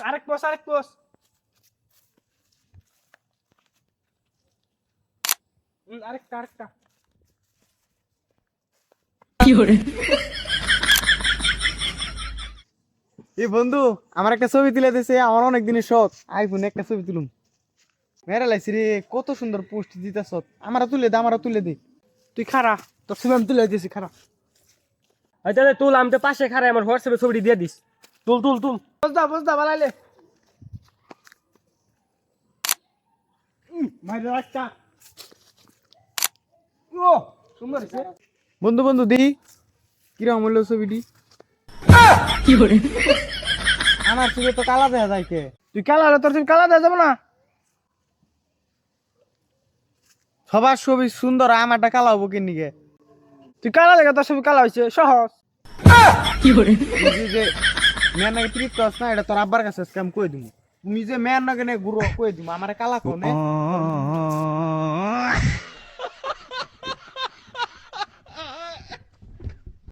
আরেক পোস আরেকটা এই বন্ধু আমার একটা ছবি তুলে দিছে, আমার অনেক দিনের শখ আইফোনে একটা ছবি তুলুম। মেরা লাইছি রে, কত সুন্দর পোস্ট দিতেছ। আমারও তুলে দে। তুই খারা, তোর ছবি আমি তুলে দিয়েছি, খারা। তাহলে তুল, আমি তো পাশে খারাই, আমার হোয়াটসঅ্যাপে ছবিটি দিয়ে দিস। তুল বুঝদা বালাইলে মাইরে রাখটা। ও সুন্দর হইছে। বন্ধু দেখি কিরকম হইলো ছবিটি। আমার ছবি তো কালা দেখা যায় কে? তুই কালা হলে তোর ছবি কালা দেওয়া যাবে না। সবার ছবি সুন্দর, আমারটা কালা হবো কেনিকে? তুই কালা লেগে তোর ছবি কালা হয়েছে, সহজ। যে মেয়ের নাকি তৃপ্ত আস না, এটা তোর আব্বার কাছে আজকে আমি কই দিব। তুমি যে মেয়ের নাকি গুরু কই দিব আমার কালা কোনে।